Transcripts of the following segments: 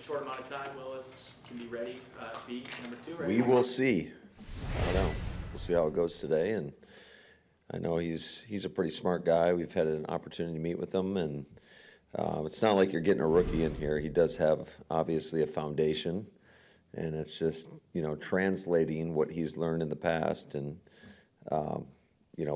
a short amount of time, Willis can be ready, be number 2, right? We will see. I don't know. We'll see how it goes today, and I know he's a pretty smart guy. We've had an opportunity to meet with him, and it's not like you're getting a rookie in here. He does have, obviously, a foundation, and it's just, translating what he's learned in the past and,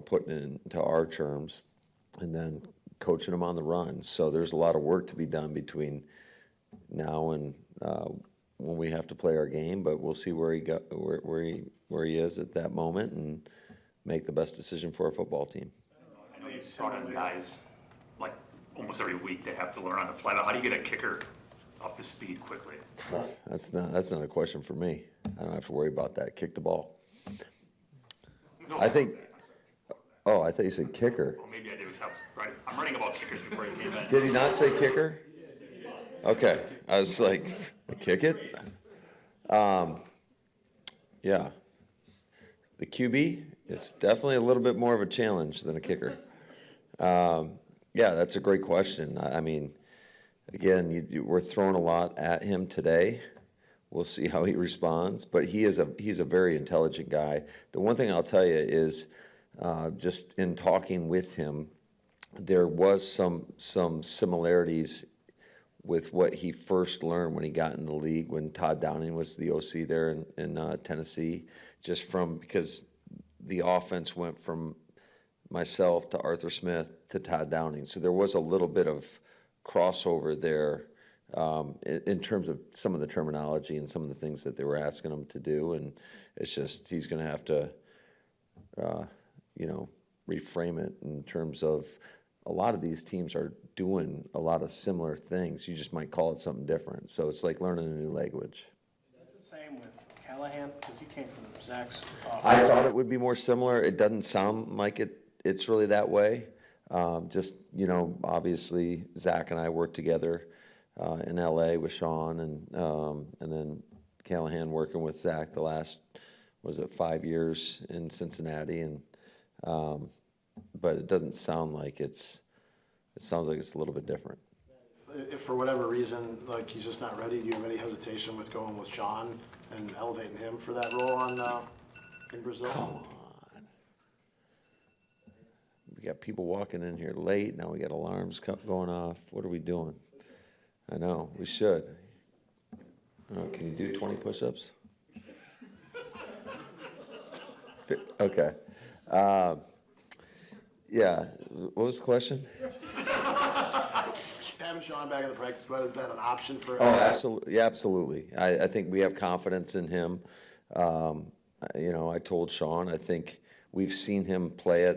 putting it into our terms and then coaching him on the run. So there's a lot of work to be done between now and when we have to play our game, but we'll see where he is at that moment and make the best decision for our football team. I know you brought in guys like almost every week they have to learn on the fly. How do you get a kicker up to speed quickly? That's not a question for me. I don't have to worry about that. Kick the ball. No, I think. Oh, I thought you said kicker. Well, maybe I did. Right. I'm running about kickers before you came in. Did he not say kicker? Okay, I was like, kick it. Yeah, the QB. It's definitely a little bit more of a challenge than a kicker. Yeah, that's a great question. I mean, again, we're throwing a lot at him today. We'll see how he responds, but he's a very intelligent guy. The one thing I'll tell you is, just in talking with him, there was some similarities with what he first learned when he got in the league, when Todd Downing was the OC there in Tennessee, because the offense went from myself to Arthur Smith to Todd Downing. So there was a little bit of crossover there in terms of some of the terminology and some of the things that they were asking him to do. And it's just he's going to have to, reframe it in terms of a lot of these teams are doing a lot of similar things. You just might call it something different. So it's like learning a new language. Is that the same with Callahan? Because he came from Zach's office. I thought it would be more similar. It doesn't sound like it's really that way. Obviously Zach and I worked together in LA with Sean and then Callahan working with Zach the last, 5 years in Cincinnati, and but it doesn't sound like it sounds like it's a little bit different. If for whatever reason, like he's just not ready, do you have any hesitation with going with Sean and elevating him for that role in Brazil? Come on. We got people walking in here late. Now we got alarms going off. What are we doing? I know, we should. Can you do 20 push-ups? Okay. Yeah, what was the question? Having Sean back in the practice squad, is that an option for him? Oh, absolutely. Yeah, absolutely. I think we have confidence in him. I told Sean, I think we've seen him play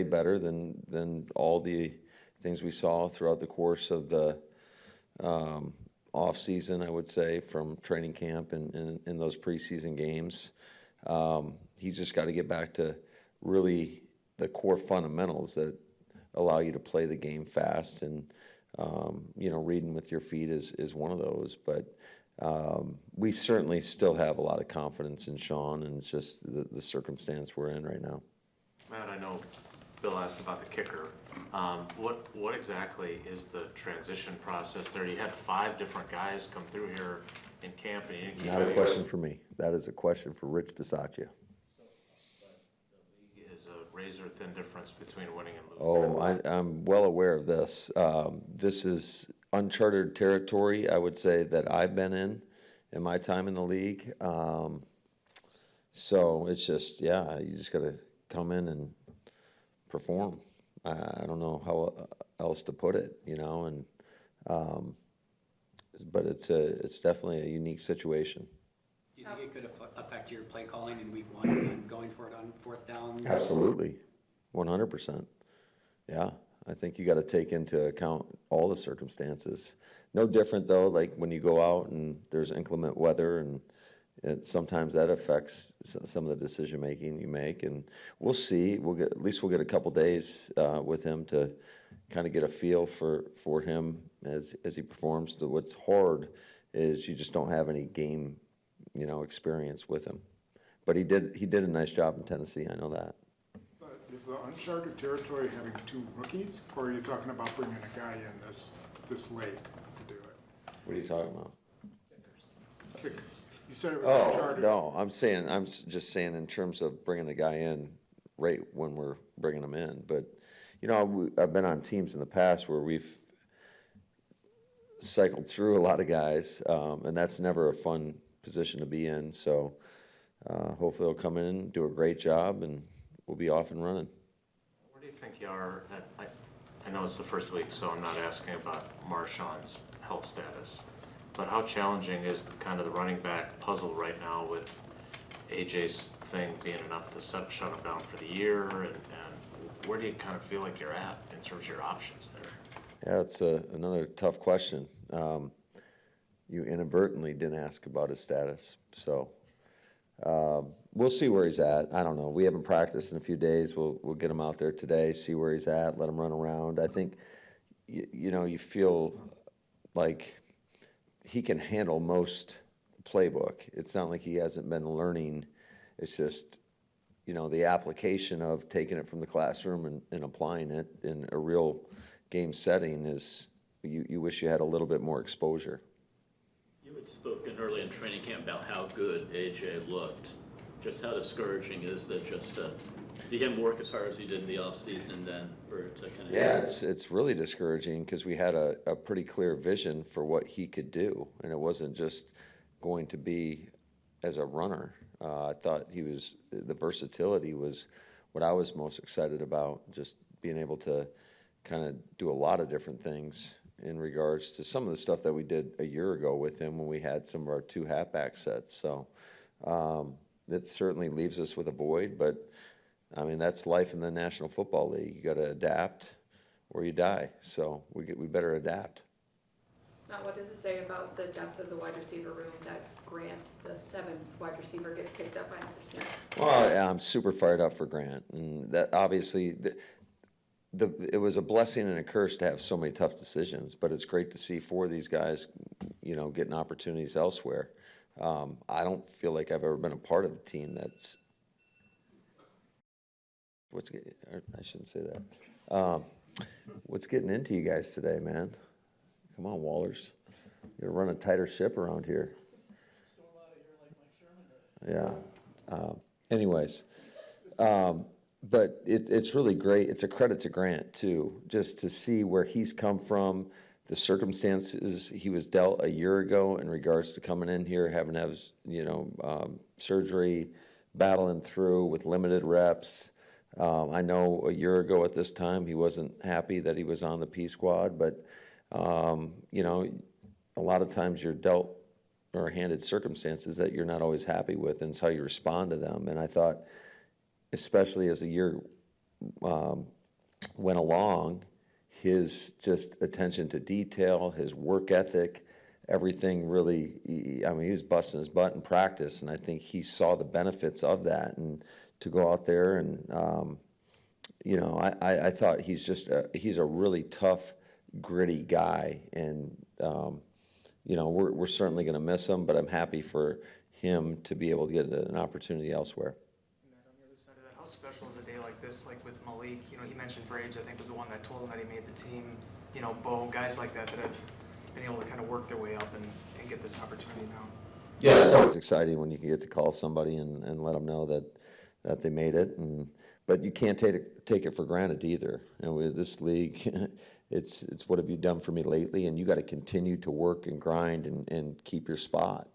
better than all the things we saw throughout the course of the off season, I would say, from training camp and in those preseason games. He's just got to get back to really the core fundamentals that allow you to play the game fast, and reading with your feet is one of those. But we certainly still have a lot of confidence in Sean, and it's just the circumstance we're in right now. Matt, I know Bill asked about the kicker. What exactly is the transition process there? You had 5 different guys come through here in camp. And Not a question for me. That is a question for Rich Bisaccia. Is a razor-thin difference between winning and Oh, losing. I'm well aware of this. This is uncharted territory, I would say, that I've been in my time in the league. So it's just, you just got to come in and perform. I don't know how else to put it, but it's definitely a unique situation. Do you think it could affect your play calling in week 1 and going for it on 4th down? Absolutely, 100%. Yeah, I think you got to take into account all the circumstances. No different though, like when you go out and there's inclement weather, and sometimes that affects some of the decision making you make. And we'll see. We'll get a couple days with him to kind of get a feel for him as he performs. What's hard is you just don't have any game experience with him. But he did a nice job in Tennessee. I know that. But is the uncharted territory having 2 rookies, or are you talking about bringing a guy in this late to do it? What are you talking about? kickers. You said it was Oh, uncharted. no, just saying in terms of bringing the guy in right when we're bringing him in. But, you know, I've been on teams in the past where we've cycled through a lot of guys, and that's never a fun position to be in. So hopefully they'll come in, do a great job, and we'll be off and running. Where do you think you are I know it's the first week, so I'm not asking about Marshawn's health status, but how challenging is kind of the running back puzzle right now with AJ's thing being enough to shut him down for the year, and where do you kind of feel like you're at in terms of your options there? Yeah, it's another tough question. You inadvertently didn't ask about his status, so we'll see where he's at. I don't know. We haven't practiced in a few days. We'll get him out there today, see where he's at, let him run around. I think, you know, you feel like he can handle most playbook. It's not like he hasn't been learning. It's just, you know, the application of taking it from the classroom and applying it in a real game setting is, you wish you had a little bit more exposure. You had spoken early in training camp about how good AJ looked. Just how discouraging is that just to see him work as hard as he did in the offseason and then for it to kind of... Yeah, it's really discouraging because we had a pretty clear vision for what he could do, and it wasn't just going to be as a runner. I thought the versatility was what I was most excited about, just being able to kind of do a lot of different things in regards to some of the stuff that we did a year ago with him when we had some of our 2 halfback sets. So it certainly leaves us with a void, but I mean, that's life in the National Football League. You got to adapt or you die. So we better adapt. Now, what does it say about the depth of the wide receiver room that Grant, the 7th wide receiver, gets picked up by another team? Well, yeah, I'm super fired up for Grant, and that obviously it was a blessing and a curse to have so many tough decisions. But it's great to see 4 of these guys, you know, getting opportunities elsewhere. I don't feel like I've ever been a part of a team that's I shouldn't say that. What's getting into you guys today, man? Come on, Wallers. You're gonna run a tighter ship around here. Yeah. Anyways, but it's really great. It's a credit to Grant too, just to see where he's come from, the circumstances he was dealt a year ago in regards to coming in here, having to have surgery, battling through with limited reps. I know a year ago at this time he wasn't happy that he was on the P squad, but you know, a lot of times you're dealt or handed circumstances that you're not always happy with, and it's how you respond to them. And I thought, especially as the year went along, his just attention to detail, his work ethic, everything really, I mean, he was busting his butt in practice, and I think he saw the benefits of that. And to go out there and, you know, I thought he's a really tough, gritty guy. And, you know, we're certainly going to miss him, but I'm happy for him to be able to get an opportunity elsewhere. And then on the other side of that, how special is a day like this, like with Malik? You know, he mentioned Brayden, I think, was the one that told him that he made the team. You know, Bo, guys like that have been able to kind of work their way up and get this opportunity now. Yeah, it's always exciting when you can get to call somebody and let them know that they made it. But you can't take it for granted either. You know, with this league, it's what have you done for me lately? And you got to continue to work and grind and keep your spot.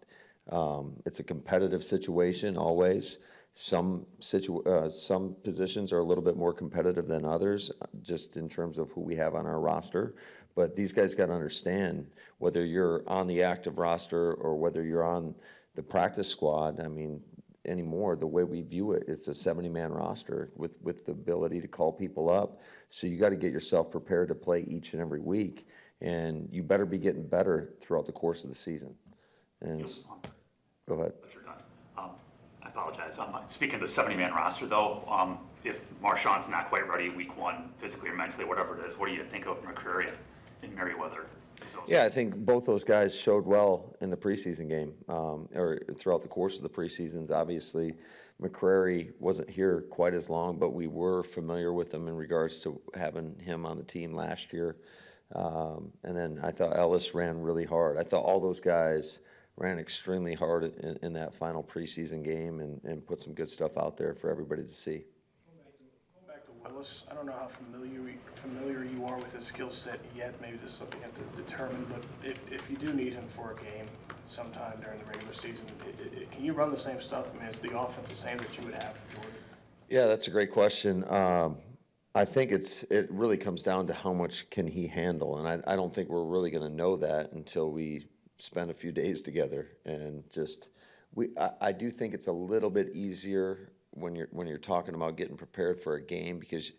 It's a competitive situation always. Some positions are a little bit more competitive than others, just in terms of who we have on our roster. But these guys got to understand, whether you're on the active roster or whether you're on the practice squad. I mean, anymore, the way we view it, it's a 70-man roster with the ability to call people up. So you got to get yourself prepared to play each and every week, and you better be getting better throughout the course of the season. And go ahead. I apologize. Speaking of the 70-man roster, though, if Marshawn's not quite ready week 1, physically or mentally, whatever it is, what do you think of McCreary and Merriweather? Yeah, I think both those guys showed well in the preseason game, or throughout the course of the preseasons. Obviously, McCreary wasn't here quite as long, but we were familiar with him in regards to having him on the team last year. And then I thought Ellis ran really hard. I thought all those guys ran extremely hard in that final preseason game and put some good stuff out there for everybody to see. Going back to Willis, I don't know how familiar you are with his skill set yet. Maybe this is something you have to determine, but if you do need him for a game sometime during the regular season, can you run the same stuff? I mean, is the offense the same that you would have for Jordan? Yeah, that's a great question. I think it really comes down to how much can he handle, and I don't think we're really going to know that until we spend a few days together. And just I do think it's a little bit easier when you're talking about getting prepared for a game, because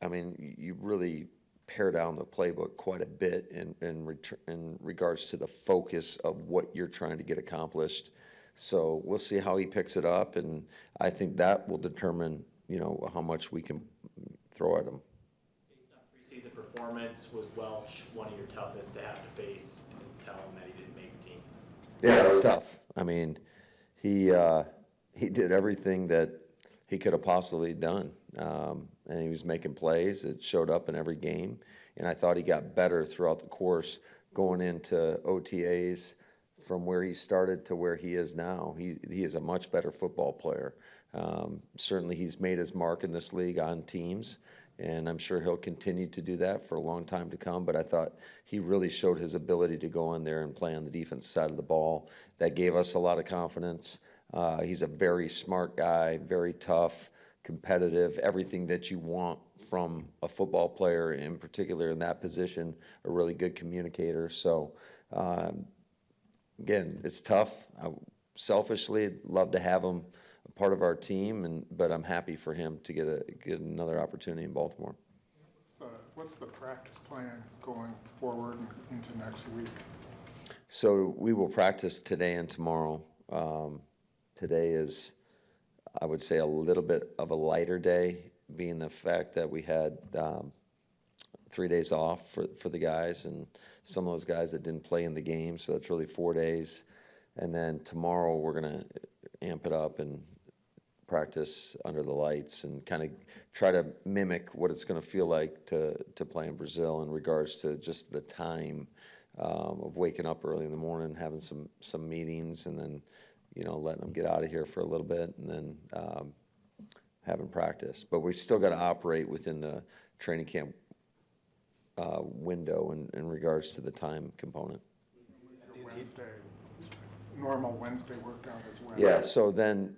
I mean you really pare down the playbook quite a bit in regards to the focus of what you're trying to get accomplished. So we'll see how he picks it up, and I think that will determine, how much we can throw at him. Based on preseason performance, was Welch one of your toughest to have to face and tell him that he didn't make the team? Yeah, it's tough. I mean, he did everything that he could have possibly done, and he was making plays. It showed up in every game, and I thought he got better throughout the course going into OTAs. From where he started to where he is now, he is a much better football player. Certainly he's made his mark in this league on teams, and I'm sure he'll continue to do that for a long time to come. But I thought he really showed his ability to go in there and play on the defense side of the ball. That gave us a lot of confidence. He's a very smart guy, very tough, competitive, everything that you want from a football player, in particular in that position, a really good communicator. So, again, it's tough. I selfishly love to have him a part of our team, but I'm happy for him to get another opportunity in Baltimore. What's the practice plan going forward into next week? So we will practice today and tomorrow. Today is, I would say, a little bit of a lighter day, being the fact that we had 3 days off for the guys, and some of those guys that didn't play in the game, so that's really 4 days. And then tomorrow we're going to amp it up and practice under the lights and kind of try to mimic what it's going to feel like to play in Brazil in regards to just the time of waking up early in the morning, having some meetings, and then letting them get out of here for a little bit, and then having practice. But we still got to operate within the training camp window in regards to the time component. Normal Wednesday workout as well. Yeah, so then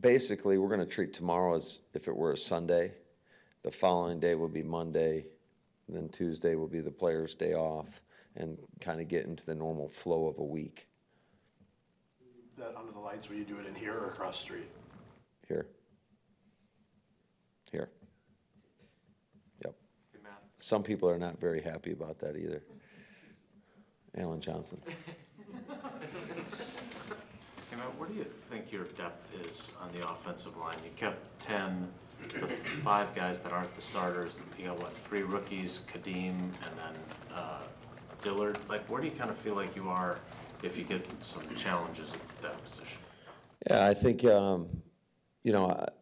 basically we're going to treat tomorrow as if it were a Sunday. The following day will be Monday, and then Tuesday will be the players' day off, and kind of get into the normal flow of a week. That under the lights, will you do it in here or across the street? Here. Yep. Hey, Matt. Some people are not very happy about that either. Alan Johnson. Hey, Matt, where do you think your depth is on the offensive line? You kept 10, the 5 guys that aren't the starters. You got, 3 rookies, Kadeem, and then Dillard. Where do you kind of feel like you are if you get some challenges at that position? Yeah, I think,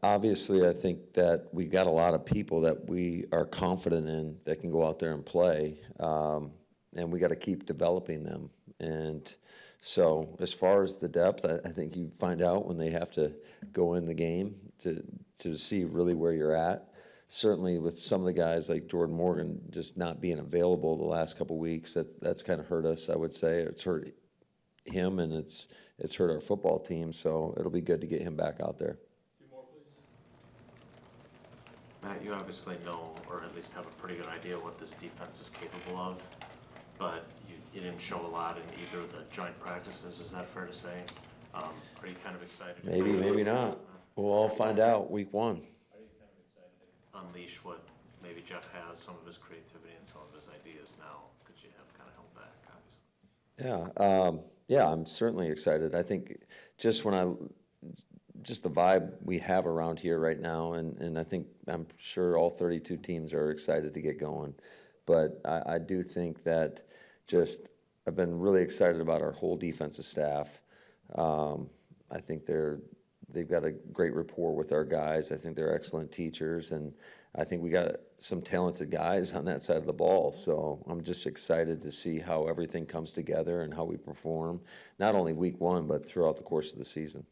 obviously I think that we got a lot of people that we are confident in that can go out there and play, and we got to keep developing them. And so as far as the depth, I think you find out when they have to go in the game to see really where you're at. Certainly with some of the guys like Jordan Morgan just not being available the last couple of weeks, that's kind of hurt us, I would say. It's hurt him, and it's hurt our football team, so it'll be good to get him back out there. 2 more, please. Matt, you obviously know, or at least have a pretty good idea what this defense is capable of, but you didn't show a lot in either of the joint practices. Is that fair to say? Are you kind of excited? Maybe, maybe not. We'll all find out week 1. Are you kind of excited to unleash what maybe Jeff has, some of his creativity and some of his ideas now that you have kind of held back, obviously? Yeah, I'm certainly excited. I think just the vibe we have around here right now, and I'm sure all 32 teams are excited to get going. But I do think that I've been really excited about our whole defensive staff. I think they're they've got a great rapport with our guys. I think they're excellent teachers, and I think we got some talented guys on that side of the ball. So I'm just excited to see how everything comes together and how we perform, not only week 1, but throughout the course of the season.